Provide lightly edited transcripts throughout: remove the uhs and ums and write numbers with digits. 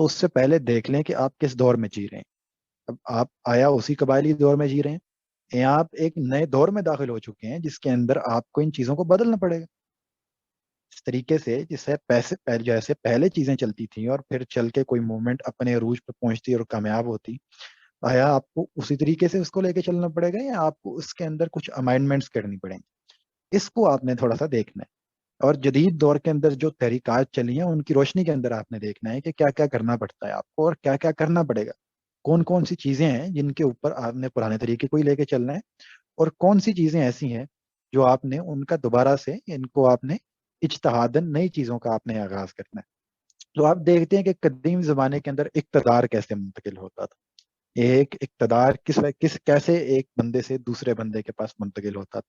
تو اس سے پہلے دیکھ لیں کہ آپ کس دور میں جی رہے ہیں. اب آپ آیا اسی قبائلی دور میں جی رہے ہیں یا آپ ایک نئے دور میں داخل ہو چکے ہیں جس کے اندر آپ کو ان چیزوں کو بدلنا پڑے گا. اس طریقے سے جسے جیسے پہلے چیزیں چلتی تھیں اور پھر چل کے کوئی موومنٹ اپنے عروج پہ پہنچتی اور کامیاب ہوتی, آیا آپ کو اسی طریقے سے اس کو لے کے چلنا پڑے گا یا آپ کو اس کے اندر کچھ امائنڈمنٹس کرنی پڑیں گی؟ اس کو آپ نے تھوڑا سا دیکھنا ہے. اور جدید دور کے اندر جو تحریکات چلی ہیں ان کی روشنی کے اندر آپ نے دیکھنا ہے کہ کیا کیا کرنا پڑتا ہے آپ کو اور کیا کیا کرنا پڑے گا. کون کون سی چیزیں ہیں جن کے اوپر آپ نے پرانے طریقے کو ہی لے کے چلنا ہے اور کون سی چیزیں ایسی ہیں جو آپ نے ان کا دوبارہ سے ان کو آپ نے اجتہاداً نئی چیزوں کا آپ نے آغاز کرنا ہے. تو آپ دیکھتے ہیں کہ قدیم زمانے کے اندر اقتدار کیسے منتقل ہوتا تھا. ایک اقتدار کیسے ایک بندے سے دوسرے بندے کے پاس منتقل ہوتا تھا.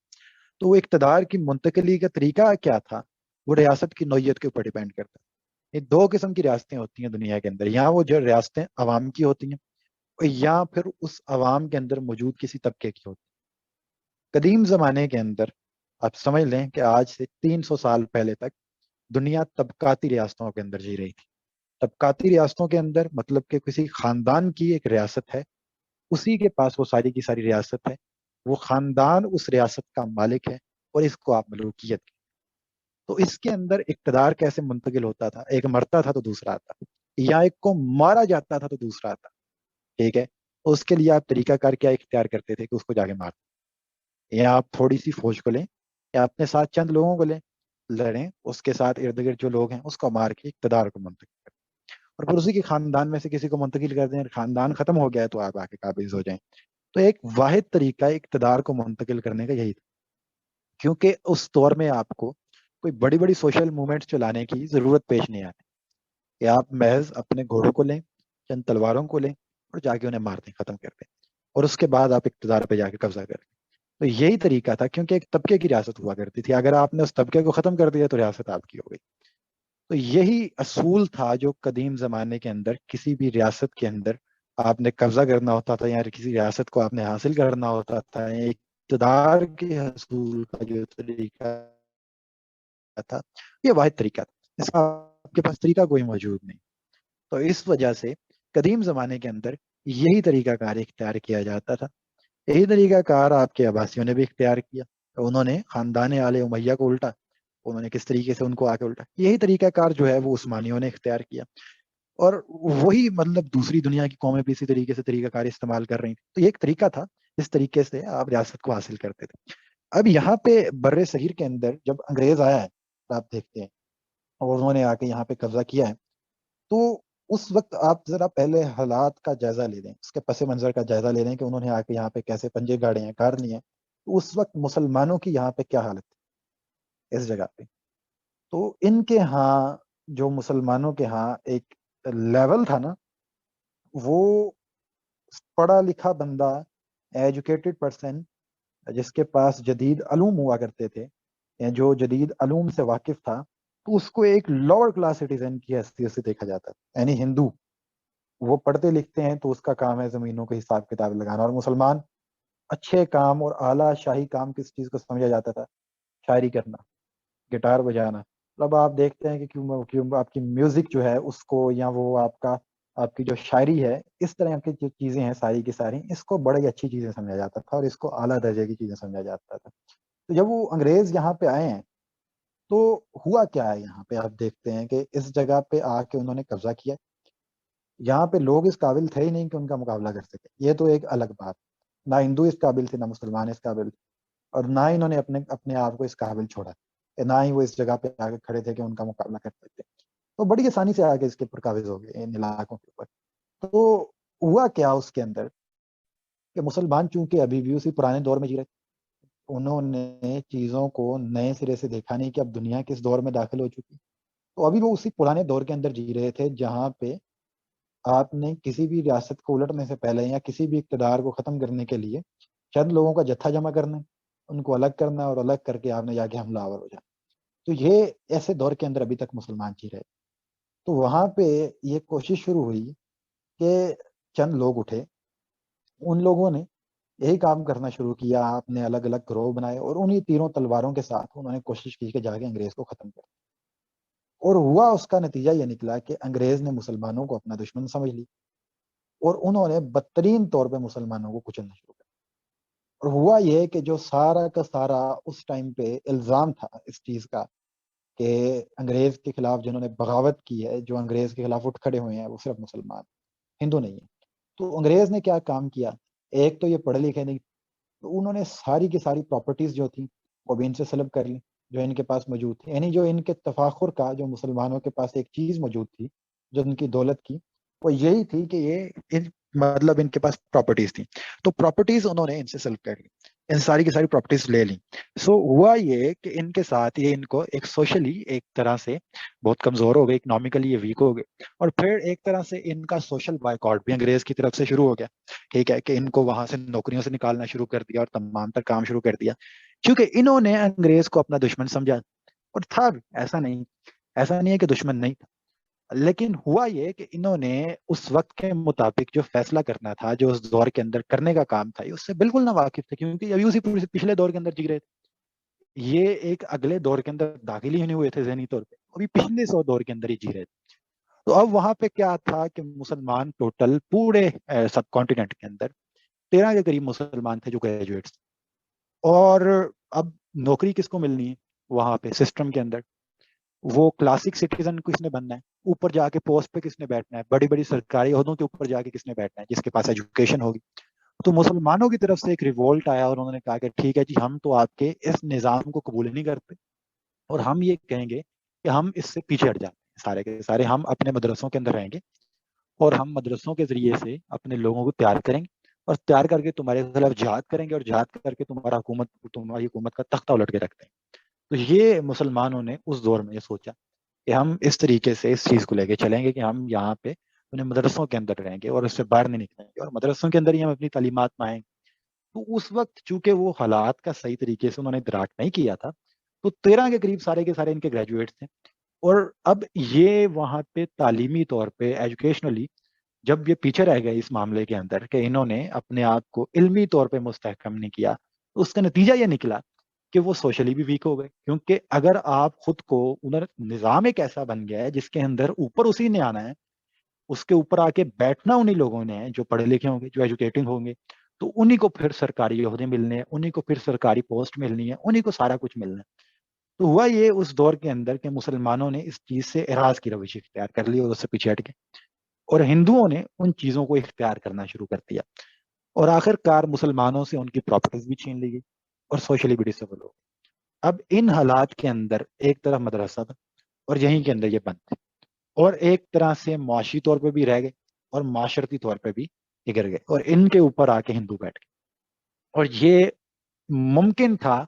تو وہ اقتدار کی منتقلی کا طریقہ کیا تھا, وہ ریاست کی نوعیت کے اوپر ڈیپینڈ کرتا ہے. یہ دو قسم کی ریاستیں ہوتی ہیں دنیا کے اندر, یہاں وہ جو ریاستیں عوام کی ہوتی ہیں یا پھر اس عوام کے اندر موجود کسی طبقے کی ہوتی ہیں. قدیم زمانے کے اندر آپ سمجھ لیں کہ آج سے 300 سال پہلے تک دنیا طبقاتی ریاستوں کے اندر جی رہی تھی. طبقاتی ریاستوں کے اندر مطلب کہ کسی خاندان کی ایک ریاست ہے, اسی کے پاس وہ ساری کی ساری ریاست ہے, وہ خاندان اس ریاست کا مالک ہے اور اس کو آپ ملوکیت کی. تو اس کے اندر اقتدار کیسے منتقل ہوتا تھا, ایک مرتا تھا تو دوسرا آتا, یا ایک کو مارا جاتا تھا تو دوسرا آتا. ٹھیک ہے, تو اس کے لیے آپ طریقہ کار کیا اختیار کرتے تھے کہ اس کو جا کے مار, یا آپ تھوڑی سی فوج کو لیں یا اپنے ساتھ چند لوگوں کو لیں, لڑیں, اس کے ساتھ ارد گرد جو لوگ ہیں اس کو مار کے اقتدار کو منتقل کریں اور پھر اسی کے خاندان میں سے کسی کو منتقل کر دیں. خاندان ختم ہو گیا ہے تو آپ آ کے قابض ہو جائیں. تو ایک واحد طریقہ اقتدار کو منتقل کرنے کا یہی تھا, کیونکہ اس دور میں آپ کو کوئی بڑی بڑی سوشل موومنٹس چلانے کی ضرورت پیش نہیں آتی کہ آپ محض اپنے گھوڑوں کو لیں, چند تلواروں کو لیں اور جا کے انہیں مار دیں, ختم کر دیں, اور اس کے بعد آپ اقتدار پہ جا کے قبضہ کریں. تو یہی طریقہ تھا, کیونکہ ایک طبقے کی ریاست ہوا کرتی تھی, اگر آپ نے اس طبقے کو ختم کر دیا تو ریاست آپ کی ہو گئی. تو یہی اصول تھا جو قدیم زمانے کے اندر کسی بھی ریاست کے اندر آپ نے قبضہ کرنا ہوتا تھا یا کسی ریاست کو آپ نے حاصل کرنا ہوتا تھا, اقتدار کے حصول کا جو طریقہ تھا یہ واحد طریقہ تھا, اس کا آپ کے پاس طریقہ کوئی موجود نہیں. تو اس وجہ سے قدیم زمانے کے اندر یہی طریقہ کار اختیار کیا جاتا تھا. یہی طریقہ کار آپ کے عباسیوں نے بھی اختیار کیا. انہوں نے خاندان آل امیہ کو الٹا, انہوں نے کس طریقے سے ان کو آ کے الٹا. یہی طریقہ کار جو ہے وہ عثمانیوں نے اختیار کیا, اور وہی مطلب دوسری دنیا کی قومیں بھی اسی طریقے سے طریقہ کار استعمال کر رہی تھیں. تو یہ ایک طریقہ تھا جس طریقے سے آپ ریاست کو حاصل کرتے تھے. اب یہاں پہ بر صغیر کے اندر جب انگریز آیا ہے, آپ دیکھتے ہیں, اور انہوں نے آ کے یہاں پہ قبضہ کیا ہے, تو اس وقت آپ ذرا پہلے حالات کا جائزہ لے لیں, اس کے پس منظر کا جائزہ لے لیں کہ انہوں نے آ کے یہاں پہ کیسے پنجے گاڑے ہیں, کار لی ہیں. تو اس وقت مسلمانوں کی یہاں پہ کیا حالت تھی اس جگہ پہ. تو ان کے ہاں جو مسلمانوں کے ہاں ایک لیول تھا نا, وہ پڑھا لکھا بندہ, ایجوکیٹڈ پرسن جس کے پاس جدید علوم ہوا کرتے تھے یا جو جدید علوم سے واقف تھا, تو اس کو ایک لوور کلاس سٹیزن کی حیثیت سے دیکھا جاتا ہے. یعنی ہندو وہ پڑھتے لکھتے ہیں تو اس کا کام ہے زمینوں کے حساب کتاب لگانا, اور مسلمان اچھے کام اور اعلیٰ شاہی کام کس چیز کو سمجھا جاتا تھا, شاعری کرنا, گٹار بجانا. اب آپ دیکھتے ہیں کہ کیوں آپ کی میوزک جو ہے اس کو, یا وہ آپ کی جو شاعری ہے, اس طرح کی جو چیزیں ہیں ساری کی ساری, اس کو بڑی اچھی چیزیں سمجھا جاتا تھا اور اس کو اعلیٰ درجے کی چیزیں سمجھا جاتا تھا. تو جب وہ انگریز یہاں پہ آئے ہیں تو ہوا کیا ہے, یہاں پہ آپ دیکھتے ہیں کہ اس جگہ پہ آ کے انہوں نے قبضہ کیا. یہاں پہ لوگ اس قابل تھے ہی نہیں کہ ان کا مقابلہ کر سکے, یہ تو ایک الگ بات. نہ ہندو اس قابل تھے, نہ مسلمان اس قابل تھے, اور نہ ہی انہوں نے اپنے آپ کو اس قابل چھوڑا, نہ ہی وہ اس جگہ پہ آ کے کھڑے تھے کہ ان کا مقابلہ کر سکتے. تو بڑی آسانی سے آگے اس کے اوپر قابض ہو گئے ان علاقوں کے اوپر. تو ہوا کیا اس کے اندر کہ مسلمان چونکہ ابھی بھی اسی پرانے دور میں جی رہے, انہوں نے چیزوں کو نئے سرے سے دیکھا نہیں کہ اب دنیا کس دور میں داخل ہو چکی. تو ابھی وہ اسی پرانے دور کے اندر جی رہے تھے جہاں پہ آپ نے کسی بھی ریاست کو الٹنے سے پہلے یا کسی بھی اقتدار کو ختم کرنے کے لیے چند لوگوں کا جتھا جمع کرنا, ان کو الگ کرنا, اور الگ کر کے آپ نے جا کے حملہ آور ہو جانا. تو یہ ایسے دور کے اندر ابھی تک مسلمان جی رہے. تو وہاں پہ یہ کوشش شروع ہوئی کہ چند لوگ اٹھے, ان لوگوں نے یہی کام کرنا شروع کیا, آپ نے الگ الگ گروہ بنائے, اور انہی تیروں تلواروں کے ساتھ انہوں نے کوشش کی کہ جا کے انگریز کو ختم کر. اور ہوا اس کا نتیجہ یہ نکلا کہ انگریز نے مسلمانوں کو اپنا دشمن سمجھ لی اور انہوں نے بدترین طور پہ مسلمانوں کو کچلنا شروع کر دیا۔ اور ہوا یہ کہ جو سارا کا سارا اس ٹائم پہ الزام تھا اس چیز کا کہ انگریز کے خلاف جنہوں نے بغاوت کی ہے، جو انگریز کے خلاف اٹھ کھڑے ہوئے ہیں، وہ صرف مسلمان، ہندو نہیں ہے۔ تو انگریز نے کیا کام کیا، ایک تو یہ پڑھے لکھے نہیں، تو انہوں نے ساری کی ساری پراپرٹیز جو تھیں وہ بھی ان سے سلب کر لی جو ان کے پاس موجود تھی، یعنی جو ان کے تفاخر کا، جو مسلمانوں کے پاس ایک چیز موجود تھی جو ان کی دولت کی، وہ یہی تھی کہ یہ مطلب ان کے پاس پراپرٹیز تھیں، تو پراپرٹیز انہوں نے ان سے سلب کر لی، ان ساری کی ساری پراپرٹیز لے لی۔ سو ہوا یہ کہ ان کے ساتھ یہ ان کو ایک سوشلی ایک طرح سے بہت کمزور ہو گئے، اکنامکلی یہ ویک ہو گئے، اور پھر ایک طرح سے ان کا سوشل بائیکاٹ بھی انگریز کی طرف سے شروع ہو گیا، ٹھیک ہے، کہ ان کو وہاں سے نوکریوں سے نکالنا شروع کر دیا اور تمام تر کام شروع کر دیا، کیونکہ انہوں نے انگریز کو اپنا دشمن سمجھا، اور تھا بھی، ایسا نہیں ہے کہ دشمن نہیں تھا، لیکن ہوا یہ کہ انہوں نے اس وقت کے مطابق جو فیصلہ کرنا تھا، جو اس دور کے اندر کرنے کا کام تھا، یہ اس سے بالکل نہ واقف تھے، کیونکہ ابھی اسی پچھلے دور کے اندر جی رہے تھے، یہ ایک اگلے دور کے اندر داخل ہی نہیں ہوئے تھے ذہنی طور پہ، ابھی پچھلے 100 دور کے اندر ہی جی رہے تھے۔ تو اب وہاں پہ کیا تھا کہ مسلمان ٹوٹل پورے سب کانٹیننٹ کے اندر 13 کے قریب مسلمان تھے جو گریجویٹس، اور اب نوکری کس کو ملنی ہے وہاں پہ سسٹم کے اندر، وہ کلاسک سٹیزن کس نے بننا ہے، اوپر جا کے پوسٹ پہ کس نے بیٹھنا ہے، بڑی بڑی سرکاری عہدوں کے اوپر جا کے کس نے بیٹھنا ہے، جس کے پاس ایجوکیشن ہوگی۔ تو مسلمانوں کی طرف سے ایک ریوولٹ آیا اور انہوں نے کہا کہ ٹھیک ہے جی، ہم تو آپ کے اس نظام کو قبول نہیں کرتے، اور ہم یہ کہیں گے کہ ہم اس سے پیچھے ہٹ جاتے ہیں، سارے کے سارے ہم اپنے مدرسوں کے اندر رہیں گے، اور ہم مدرسوں کے ذریعے سے اپنے لوگوں کو تیار کریں گے، اور تیار کر کے تمہارے خلاف جہاد کریں گے، اور جہاد کر کے تمہاری حکومت کا تختہ الٹ کے رکھ دیں گے۔ تو یہ مسلمانوں نے اس دور میں یہ سوچا کہ ہم اس طریقے سے اس چیز کو لے کے چلیں گے کہ ہم یہاں پہ انہیں مدرسوں کے اندر رہیں گے اور اس سے باہر نہیں نکلیں گے، اور مدرسوں کے اندر ہی ہم اپنی تعلیمات پائیں گے۔ تو اس وقت چونکہ وہ حالات کا صحیح طریقے سے انہوں نے ادراک نہیں کیا تھا، تو 13 کے قریب سارے کے سارے ان کے گریجویٹس تھے، اور اب یہ وہاں پہ تعلیمی طور پہ ایجوکیشنلی جب یہ پیچھے رہ گئے اس معاملے کے اندر کہ انہوں نے اپنے آپ کو علمی طور پہ مستحکم نہیں کیا، تو اس کا نتیجہ یہ نکلا کہ وہ سوشلی بھی ویک ہو گئے، کیونکہ اگر آپ خود کو ادھر نظام ایک ایسا بن گیا ہے جس کے اندر اوپر اسی نے آنا ہے، اس کے اوپر آ کے بیٹھنا انہی لوگوں نے ہے جو پڑھے لکھے ہوں گے، جو ایجوکیٹنگ ہوں گے، تو انہی کو پھر سرکاری عہدے ملنے ہیں، انہی کو پھر سرکاری پوسٹ ملنی ہے، انہی کو سارا کچھ ملنا ہے۔ تو ہوا یہ اس دور کے اندر کہ مسلمانوں نے اس چیز سے اعراض کی روش اختیار کر لی اور اس سے پیچھے ہٹ گئے، اور ہندوؤں نے ان چیزوں کو اختیار کرنا شروع کر دیا، اور آخر کار مسلمانوں سے ان کی پراپرٹیز بھی چھین لی گئی اور سوشلی بھی ڈسیبل ہو گئے۔ اب ان حالات کے اندر ایک طرف مدرسہ تھا اور یہیں کے اندر یہ بند تھے، اور ایک طرح سے معاشی طور پہ بھی رہ گئے اور معاشرتی طور پہ بھی اگر گئے، اور ان کے اوپر آ کے ہندو بیٹھ گئے، اور یہ ممکن تھا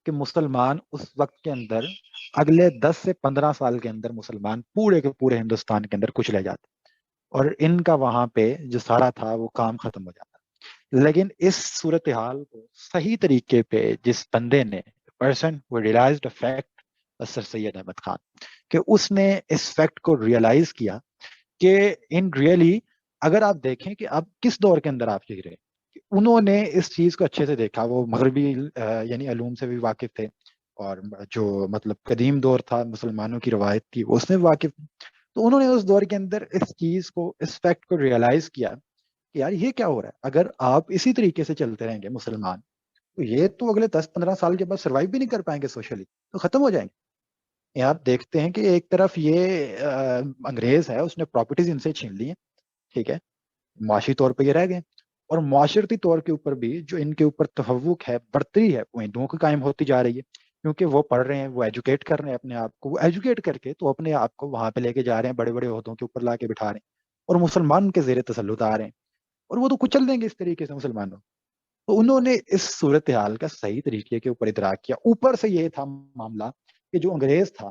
کہ مسلمان اس وقت کے اندر اگلے 10 سے 15 سال کے اندر مسلمان پورے کے پورے ہندوستان کے اندر کچلے جاتے، اور ان کا وہاں پہ جو سارا تھا وہ کام ختم ہو جاتا۔ لیکن اس صورتحال کو صحیح طریقے پہ جس بندے نے پرسن وہ ریئلائزڈ اے فیکٹ، سر سید احمد خان، کہ اس نے اس فیکٹ کو ریئلائز کیا کہ ان ریئلی اگر آپ دیکھیں کہ اب کس دور کے اندر آپ جی رہے ہیں، انہوں نے اس چیز کو اچھے سے دیکھا، وہ مغربی یعنی علوم سے بھی واقف تھے، اور جو مطلب قدیم دور تھا مسلمانوں کی روایت تھی اس میں واقف تھے، تو انہوں نے اس دور کے اندر اس چیز کو، اس فیکٹ کو ریئلائز کیا کہ یار یہ کیا ہو رہا ہے، اگر آپ اسی طریقے سے چلتے رہیں گے مسلمان، تو یہ تو اگلے 10-15 سال کے بعد سروائیو بھی نہیں کر پائیں گے، سوشلی تو ختم ہو جائیں گے۔ آپ دیکھتے ہیں کہ ایک طرف یہ انگریز ہے، اس نے پراپرٹیز ان سے چھین لی ہیں، ٹھیک ہے، معاشی طور پہ یہ رہ گئے، اور معاشرتی طور کے اوپر بھی جو ان کے اوپر تفوق ہے، برتری ہے، وہ ہندوؤں کی قائم ہوتی جا رہی ہے، کیونکہ وہ پڑھ رہے ہیں، وہ ایجوکیٹ کر رہے ہیں اپنے آپ کو، وہ ایجوکیٹ کر کے تو اپنے آپ کو وہاں پہ لے کے جا رہے ہیں، بڑے بڑے عہدوں کے اوپر لا کے بٹھا رہے ہیں، اور مسلمان ان کے زیر تسلط آ رہے ہیں، اور وہ تو کچل دیں گے اس طریقے سے مسلمانوں۔ تو انہوں نے اس صورتحال کا صحیح طریقے کے اوپر ادراک کیا، اوپر سے یہ تھا معاملہ کہ جو انگریز تھا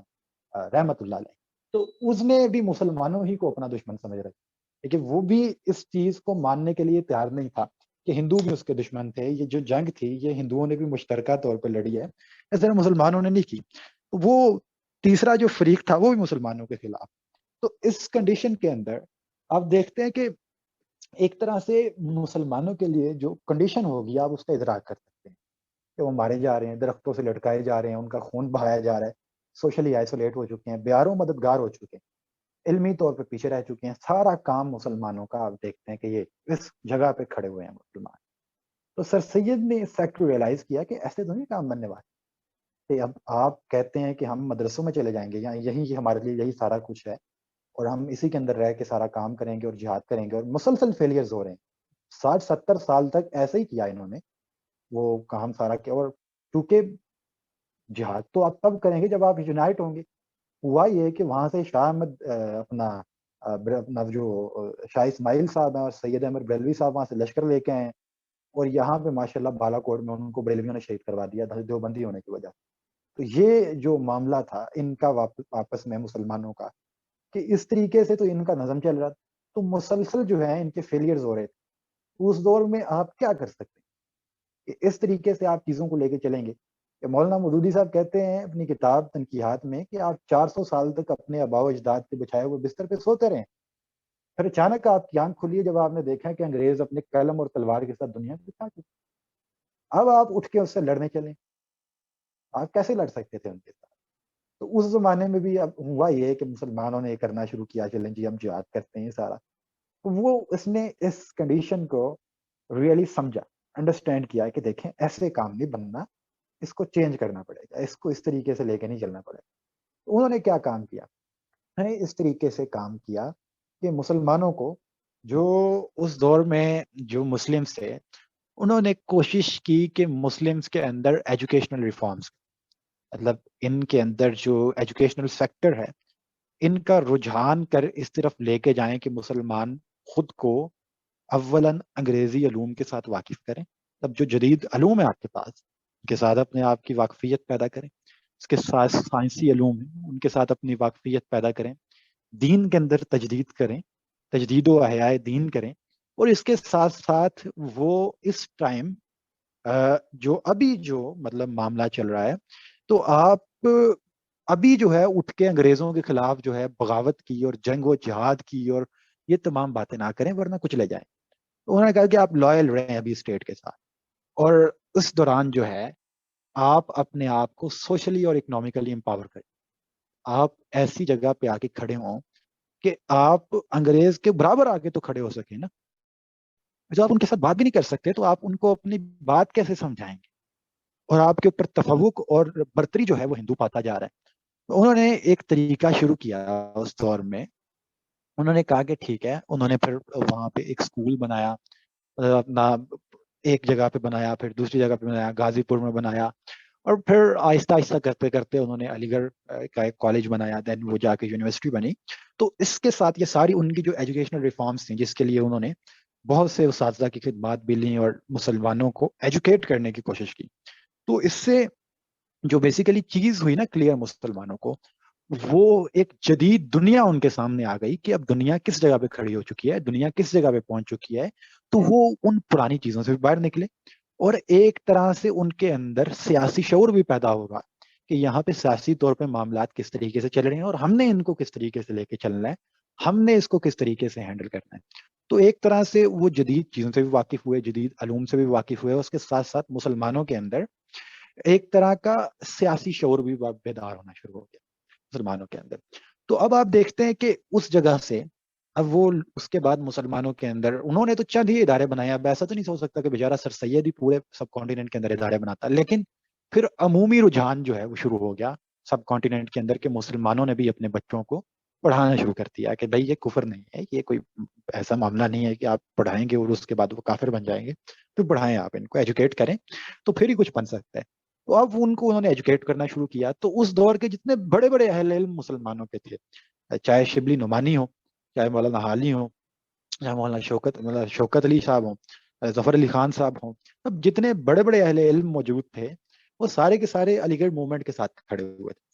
رحمت اللہ علیہ، تو اس نے بھی مسلمانوں ہی کو اپنا دشمن سمجھ رکھا، لیکن وہ بھی اس چیز کو ماننے کے لیے تیار نہیں تھا کہ ہندو بھی اس کے دشمن تھے، یہ جو جنگ تھی یہ ہندوؤں نے بھی مشترکہ طور پر لڑی ہے، اس طرح مسلمانوں نے نہیں کی، وہ تیسرا جو فریق تھا وہ بھی مسلمانوں کے خلاف۔ تو اس کنڈیشن کے اندر آپ دیکھتے ہیں کہ ایک طرح سے مسلمانوں کے لیے جو کنڈیشن ہوگی آپ اس کا ادراک کر سکتے ہیں کہ وہ مارے جا رہے ہیں، درختوں سے لٹکائے جا رہے ہیں، ان کا خون بہایا جا رہا ہے، سوشلی آئسولیٹ ہو چکے ہیں، بیاروں مددگار ہو چکے ہیں، علمی طور پہ پیچھے رہ چکے ہیں. سارا کام مسلمانوں کا آپ دیکھتے ہیں کہ یہ اس جگہ پہ کھڑے ہوئے ہیں مسلمان. تو سر سید نے اس فیکٹ کو ریئلائز کیا کہ ایسے تو نہیں کام بننے والے، کہ اب آپ کہتے ہیں کہ ہم مدرسوں میں چلے جائیں گے یا یہی ہمارے لیے یہی سارا کچھ ہے اور ہم اسی کے اندر رہ کے سارا کام کریں گے اور جہاد کریں گے، اور مسلسل فیلئرز ہو رہے ہیں. 60-70 سال تک ایسے ہی کیا انہوں نے وہ کام سارا کیا. اور چونکہ جہاد تو آپ تب کریں گے جب آپ یونائٹ ہوں گے. ہوا یہ کہ وہاں سے شاہ احمد اپنا جو شاہ اسماعیل صاحب ہیں اور سید احمد بریلوی صاحب وہاں سے لشکر لے کے آئے، اور یہاں پہ ماشاءاللہ بالا کوٹ میں ان کو بریلویوں نے شہید کروا دیا دیوبندی ہونے کی وجہ سے. تو یہ جو معاملہ تھا ان کا آپس میں مسلمانوں کا، کہ اس طریقے سے تو ان کا نظم چل رہا تھا. تو مسلسل جو ہے ان کے فیلئرز ہو رہے تھے. اس دور میں آپ کیا کر سکتے ہیں کہ اس طریقے سے آپ چیزوں کو لے کے چلیں گے. کہ مولانا مودودی صاحب کہتے ہیں اپنی کتاب تنقیحات میں کہ آپ 400 سال تک اپنے آباء و اجداد کے بچھائے ہوئے بستر پہ سوتے رہے. پھر اچانک آپ کی آنکھ کھلی جب آپ نے دیکھا کہ انگریز اپنے قلم اور تلوار کے ساتھ دنیا کو بچا چکے. اب آپ اٹھ کے اس سے لڑنے چلیں، آپ کیسے لڑ سکتے تھے ان کے ساتھ؟ تو اس زمانے میں بھی اب ہوا یہ کہ مسلمانوں نے یہ کرنا شروع کیا، چلیں جی ہم جہاد کرتے ہیں سارا. تو وہ اس نے اس کنڈیشن کو ریئلی سمجھا، انڈرسٹینڈ کیا کہ دیکھیں ایسے کام نہیں بننا، اس کو چینج کرنا پڑے گا، اس کو اس طریقے سے لے کے نہیں چلنا پڑے گا. تو انہوں نے کیا کام کیا؟ انہوں نے اس طریقے سے کام کیا کہ مسلمانوں کو، جو اس دور میں جو مسلمس تھے، انہوں نے کوشش کی کہ مسلمس کے اندر ایجوکیشنل ریفارمز، مطلب ان کے اندر جو ایجوکیشنل سیکٹر ہے ان کا رجحان کر اس طرف لے کے جائیں کہ مسلمان خود کو اولاً انگریزی علوم کے ساتھ واقف کریں. تب جو جدید علوم ہے آپ کے پاس ان کے ساتھ اپنے آپ کی واقفیت پیدا کریں. اس کے ساتھ سائنسی علوم ہیں ان کے ساتھ اپنی واقفیت پیدا کریں. دین کے اندر تجدید کریں، تجدید و احیاء دین کریں. اور اس کے ساتھ ساتھ وہ اس ٹائم جو ابھی جو مطلب معاملہ چل رہا ہے، تو آپ ابھی جو ہے اٹھ کے انگریزوں کے خلاف جو ہے بغاوت کی اور جنگ و جہاد کی اور یہ تمام باتیں نہ کریں ورنہ کچھ لے جائیں. انہوں نے کہا کہ آپ لائل رہیں ابھی اسٹیٹ کے ساتھ، اور اس دوران جو ہے آپ اپنے آپ کو سوشلی اور اکنامکلی امپاور کریں. آپ ایسی جگہ پہ آ کے کھڑے ہوں کہ آپ انگریز کے برابر آ کے تو کھڑے ہو سکیں نا. جو آپ ان کے ساتھ بات بھی نہیں کر سکتے تو آپ ان کو اپنی بات کیسے سمجھائیں گے؟ اور آپ کے اوپر تفوق اور برتری جو ہے وہ ہندو پاتا جا رہا ہے. تو انہوں نے ایک طریقہ شروع کیا اس دور میں. انہوں نے کہا کہ ٹھیک ہے، انہوں نے پھر وہاں پہ ایک اسکول بنایا، اپنا ایک جگہ پہ بنایا، پھر دوسری جگہ پہ بنایا، غازی پور میں بنایا، اور پھر آہستہ آہستہ کرتے کرتے انہوں نے علی گڑھ کا ایک کالج بنایا، دین وہ جا کے یونیورسٹی بنی. تو اس کے ساتھ یہ ساری ان کی جو ایجوکیشنل ریفارمس تھیں جس کے لیے انہوں نے بہت سے اساتذہ کی خدمات بھی لیں اور مسلمانوں کو ایجوکیٹ کرنے کی کوشش کی. تو اس سے جو بیسیکلی چیز ہوئی نا کلیئر مسلمانوں کو، وہ ایک جدید دنیا ان کے سامنے آ گئی کہ اب دنیا کس جگہ پہ کھڑی ہو چکی ہے، دنیا کس جگہ پہ پہنچ چکی ہے. تو وہ ان پرانی چیزوں سے بھی باہر نکلے اور ایک طرح سے ان کے اندر سیاسی شعور بھی پیدا ہوگا کہ یہاں پہ سیاسی طور پہ معاملات کس طریقے سے چل رہے ہیں اور ہم نے ان کو کس طریقے سے لے کے چلنا ہے، ہم نے اس کو کس طریقے سے ہینڈل کرنا ہے. تو ایک طرح سے وہ جدید چیزوں سے بھی واقف ہوئے، جدید علوم سے بھی واقف ہوئے، اس کے ساتھ ساتھ مسلمانوں کے اندر ایک طرح کا سیاسی شعور بھی بیدار ہونا شروع ہو گیا مسلمانوں کے اندر. تو اب آپ دیکھتے ہیں کہ اس جگہ سے اب وہ اس کے بعد مسلمانوں کے اندر انہوں نے تو چند ہی ادارے بنائے. اب ایسا تو نہیں ہو سکتا کہ بیچارہ سر سید ہی پورے سب کانٹیننٹ کے اندر ادارے بناتا، لیکن پھر عمومی رجحان جو ہے وہ شروع ہو گیا سب کانٹیننٹ کے اندر کہ مسلمانوں نے بھی اپنے بچوں کو پڑھانا شروع کر دیا کہ بھائی یہ کفر نہیں ہے، یہ کوئی ایسا معاملہ نہیں ہے کہ آپ پڑھائیں گے اور اس کے بعد وہ کافر بن جائیں گے. پھر پڑھائیں، آپ ان کو ایجوکیٹ کریں تو پھر ہی کچھ بن سکتا ہے. تو اب ان کو انہوں نے ایجوکیٹ کرنا شروع کیا. تو اس دور کے جتنے بڑے بڑے اہل علم مسلمانوں کے تھے، چاہے شبلی نعمانی ہو، چاہے مولانا حالی ہو، چاہے مولانا شوکت علی صاحب ہوں، ظفر علی خان صاحب ہوں، اب جتنے بڑے بڑے اہل علم موجود تھے وہ سارے کے سارے علی گڑھ موومنٹ کے ساتھ کھڑے ہوئے تھے.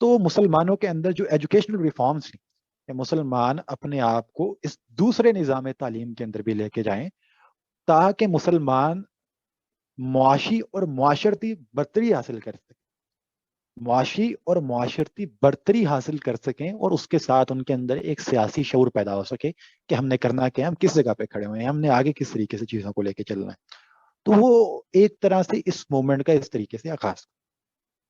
تو مسلمانوں کے اندر جو ایجوکیشنل ریفارمز تھیں کہ مسلمان اپنے آپ کو اس دوسرے نظام تعلیم کے اندر بھی لے کے جائیں تاکہ مسلمان معاشی اور معاشرتی برتری حاصل کر سکیں، معاشی اور معاشرتی برتری حاصل کر سکیں، اور اس کے ساتھ ان کے اندر ایک سیاسی شعور پیدا ہو سکے کہ ہم نے کرنا کیا، ہم کس جگہ پہ کھڑے ہوئے ہیں، ہم نے آگے کس طریقے سے چیزوں کو لے کے چلنا ہے. تو وہ ایک طرح سے اس موومنٹ کا اس طریقے سے آغاز.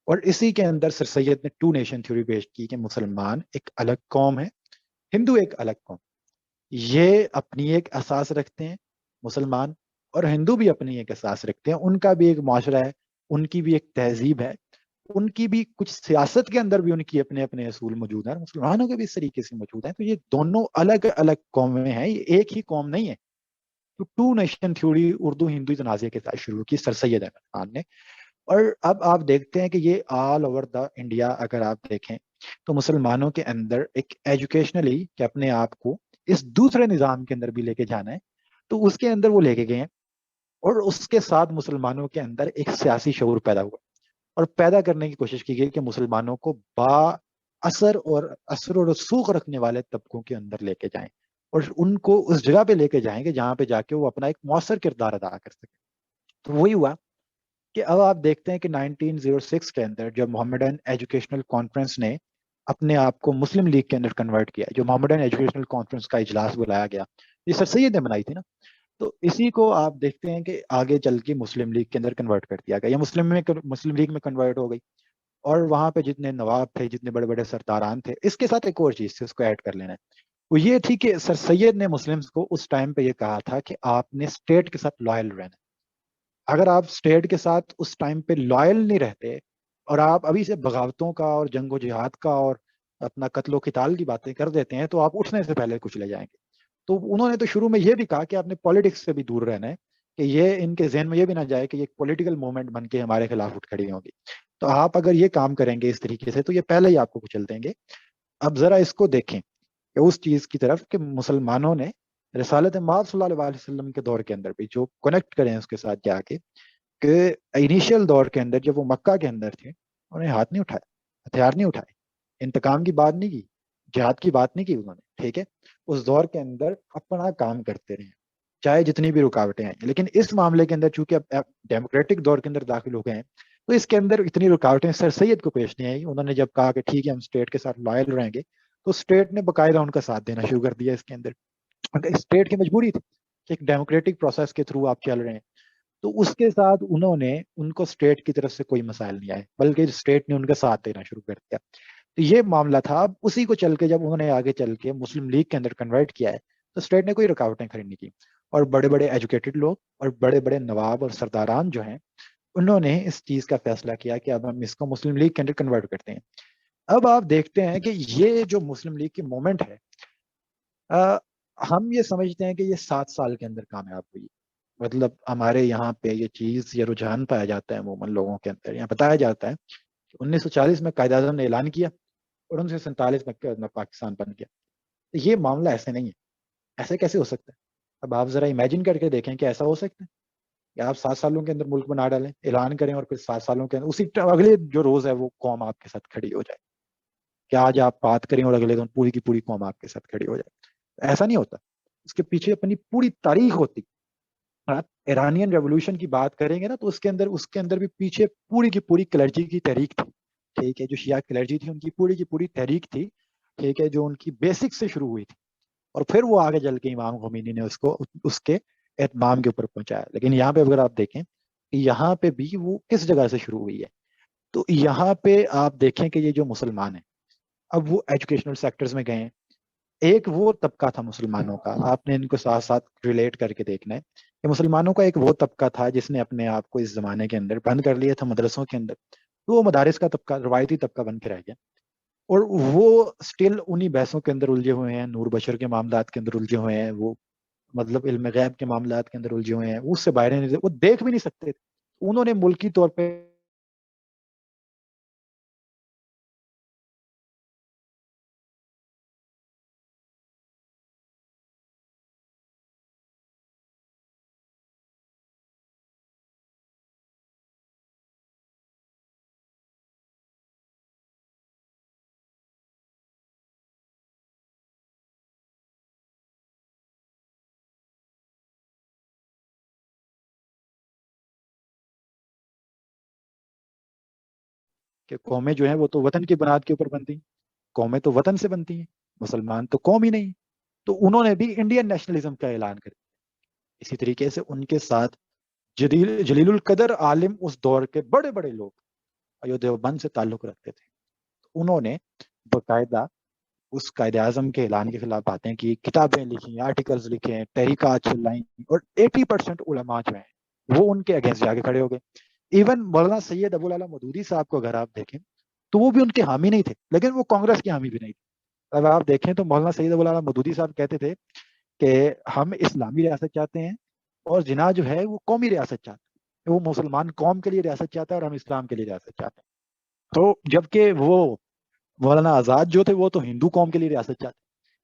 اور اسی کے اندر سر سید نے ٹو نیشن تھیوری پیش کی کہ مسلمان ایک الگ قوم ہے، ہندو ایک الگ قوم، یہ اپنی ایک اساس رکھتے ہیں مسلمان، اور ہندو بھی اپنی ایک اساس رکھتے ہیں، ان کا بھی ایک معاشرہ ہے، ان کی بھی ایک تہذیب ہے، ان کی بھی کچھ سیاست کے اندر بھی ان کی اپنے اپنے اصول موجود ہیں، مسلمانوں کے بھی اس طریقے سے موجود ہیں، تو یہ دونوں الگ الگ قومیں ہیں، یہ ایک ہی قوم نہیں ہے۔ تو ٹو نیشن تھیوری اردو ہندو تنازع کے ساتھ شروع کی سر سید احمد خان نے، اور اب آپ دیکھتے ہیں کہ یہ آل اوور دا انڈیا اگر آپ دیکھیں تو مسلمانوں کے اندر ایک ایجوکیشنلی کہ اپنے آپ کو اس دوسرے نظام کے اندر بھی لے کے جانا ہے، تو اس کے اندر وہ لے کے گئے ہیں، اور اس کے ساتھ مسلمانوں کے اندر ایک سیاسی شعور پیدا ہوا، اور پیدا کرنے کی کوشش کی گئی کہ مسلمانوں کو با اثر اور رسوخ رکھنے والے طبقوں کے اندر لے کے جائیں، اور ان کو اس جگہ پہ لے کے جائیں گے جہاں پہ جا کے وہ اپنا ایک مؤثر کردار ادا کر سکیں۔ تو وہی ہوا کہ اب آپ دیکھتے ہیں کہ 1906 کے اندر جب محمدن ایجوکیشنل کانفرنس نے اپنے آپ کو مسلم لیگ کے اندر کنورٹ کیا، جو محمدن ایجوکیشنل کانفرنس کا اجلاس بلایا گیا، یہ سر سید نے بنائی تھی نا، تو اسی کو آپ دیکھتے ہیں کہ آگے چل کے مسلم لیگ کے اندر کنورٹ کر دیا گیا، یا مسلم لیگ میں کنورٹ ہو گئی، اور وہاں پہ جتنے نواب تھے، جتنے بڑے بڑے سرداران تھے، اس کے ساتھ ایک اور چیز تھی، اس کو ایڈ کر لینا ہے، وہ یہ تھی کہ سر سید نے مسلمس کو اس ٹائم پہ یہ کہا تھا کہ آپ نے اسٹیٹ کے ساتھ لائل رہنا، اگر آپ اسٹیٹ کے ساتھ اس ٹائم پہ لائل نہیں رہتے، اور آپ ابھی سے بغاوتوں کا اور جنگ و جہاد کا اور اپنا قتل و قتال کی باتیں کر دیتے ہیں، تو آپ اٹھنے سے پہلے کچھ لے جائیں گے۔ تو انہوں نے تو شروع میں یہ بھی کہا کہ آپ نے پالیٹکس سے بھی دور رہنا ہے، کہ یہ ان کے ذہن میں یہ بھی نہ جائے کہ یہ پولیٹیکل موومنٹ بن کے ہمارے خلاف اٹھ کھڑی ہوگی، تو آپ اگر یہ کام کریں گے اس طریقے سے تو یہ پہلے ہی آپ کو کچل دیں گے۔ اب ذرا اس کو دیکھیں کہ اس چیز کی طرف کہ مسلمانوں نے رسالت مآب صلی اللہ علیہ وسلم کے دور کے اندر بھی جو کنیکٹ کریں اس کے ساتھ جا کے، کہ انیشیل دور کے اندر جب وہ مکہ کے اندر تھے، انہیں ہاتھ نہیں اٹھایا، ہتھیار نہیں اٹھائے، انتقام کی بات نہیں کی، جہاد کی بات نہیں کی انہوں نے، ٹھیک ہے، اس دور کے اندر اپنا کام کرتے رہے، چاہے جتنی بھی رکاوٹیں آئیں، لیکن اس معاملے کے اندر چونکہ اب ڈیموکریٹک دور کے اندر داخل ہو گئے ہیں، تو اس کے اندر اتنی رکاوٹیں سر سید کو پیش نہیں آئی، انہوں نے جب کہا کہ ٹھیک ہے ہم اسٹیٹ کے ساتھ لائل رہیں گے، تو اسٹیٹ نے باقاعدہ ان کا ساتھ دینا شروع کر دیا اس کے اندر، اسٹیٹ کی مجبوری تھی کہ ایک ڈیموکریٹک پروسیس کے تھرو آپ چل رہے ہیں، تو اس کے ساتھ انہوں نے ان کو اسٹیٹ کی طرف سے کوئی مسائل نہیں آئے، بلکہ اسٹیٹ نے ان کا ساتھ دینا شروع کر دیا۔ تو یہ معاملہ تھا، اب اسی کو چل کے جب انہوں نے آگے چل کے مسلم لیگ کے اندر کنورٹ کیا ہے، تو اسٹیٹ نے کوئی رکاوٹیں کھڑی نہیں کی، اور بڑے بڑے ایجوکیٹڈ لوگ اور بڑے بڑے نواب اور سرداران جو ہیں، انہوں نے اس چیز کا فیصلہ کیا کہ اب ہم اس کو مسلم لیگ کے اندر کنورٹ کرتے ہیں۔ اب آپ دیکھتے ہیں کہ یہ جو مسلم لیگ کی موومنٹ ہے، ہم یہ سمجھتے ہیں کہ یہ 7 سال کے اندر کامیاب ہوئی، مطلب ہمارے یہاں پہ یہ چیز، یہ رجحان پایا جاتا ہے عموماً لوگوں کے اندر، یہاں بتایا جاتا ہے کہ 1940 میں قائد اعظم نے اعلان کیا، اور 1947 میں پاکستان بن گیا، تو یہ معاملہ ایسے نہیں ہے، ایسے کیسے ہو سکتا ہے؟ اب آپ ذرا امیجن کر کے دیکھیں کہ ایسا ہو سکتا ہے کہ آپ 7 سالوں کے اندر ملک بنا ڈالیں، اعلان کریں، اور پھر 7 سالوں کے اندر اگلے جو روز ہے وہ قوم آپ کے ساتھ کھڑی ہو جائے، کہ آج آپ بات کریں اور اگلے دن پوری کی پوری قوم آپ کے ساتھ کھڑی ہو جائے، ایسا نہیں ہوتا، اس کے پیچھے اپنی پوری تاریخ ہوتی۔ آپ ایرانین ریولوشن کی بات کریں گے نا، تو اس کے اندر بھی پیچھے پوری کی پوری کلرجی کی تحریک تھی، ٹھیک ہے، جو شیعہ کلرجی تھی ان کی پوری تحریک تھی، ٹھیک ہے، جو ان کی بیسک سے شروع ہوئی تھی، اور پھر وہ آگے چل کے امام خمینی نے اس کو اس کے اہتمام کے اوپر پہنچایا۔ لیکن یہاں پہ اگر آپ دیکھیں، یہاں پہ بھی وہ کس جگہ سے شروع ہوئی ہے، تو یہاں پہ آپ دیکھیں کہ یہ جو مسلمان ہیں، اب وہ ایجوکیشنل سیکٹرز میں گئے ہیں، ایک وہ طبقہ تھا مسلمانوں کا، آپ نے ان کو ساتھ ساتھ ریلیٹ کر کے دیکھنا ہے کہ مسلمانوں کا ایک وہ طبقہ تھا جس نے اپنے آپ کو اس زمانے کے اندر بند کر لیا تھا مدرسوں کے اندر، تو وہ مدارس کا طبقہ، روایتی طبقہ بن کے رہ گیا، اور وہ اسٹل انہی بحثوں کے اندر الجھے ہوئے ہیں، نور بشر کے معاملات کے اندر الجھے ہوئے ہیں، وہ مطلب علم غیب کے معاملات کے اندر الجھے ہوئے ہیں، وہ اس سے باہر نہیں، وہ دیکھ بھی نہیں سکتے تھے، انہوں نے ملکی طور پہ کہ قومیں جو ہیں وہ تو وطن کی بنیاد کے اوپر بنتی ہیں، قومیں تو وطن سے بنتی ہیں، مسلمان تو قوم ہی نہیں، تو انہوں نے بھی انڈین نیشنلزم کا اعلان کر دیا۔ اسی طریقے سے ان کے ساتھ جلیل القدر عالم اس دور کے بڑے بڑے لوگ، اور جو دیوبند سے تعلق رکھتے تھے، انہوں نے باقاعدہ اس قائد اعظم کے اعلان کے خلاف باتیں کی، کتابیں لکھی، آرٹیکلز لکھے، تحریکات چلائیں، اور 80% علماء جو ہیں وہ ان کے اگینسٹ جا کے کھڑے ہو گئے. ایون مولانا سید ابو العلا مودودی صاحب کو اگر آپ دیکھیں تو وہ بھی ان کے حامی نہیں تھے، لیکن وہ کانگریس کے حامی بھی نہیں تھے. اگر آپ دیکھیں تو مولانا سید ابو العلا مودودی صاحب کہتے تھے کہ ہم اسلامی ریاست چاہتے ہیں اور جناح جو ہے وہ قومی ریاست چاہتا ہے، وہ مسلمان قوم کے لیے ریاست چاہتا ہے اور ہم اسلام کے لیے ریاست چاہتے ہیں. تو جبکہ وہ مولانا آزاد جو تھے وہ تو ہندو قوم کے لیے ریاست چاہتے،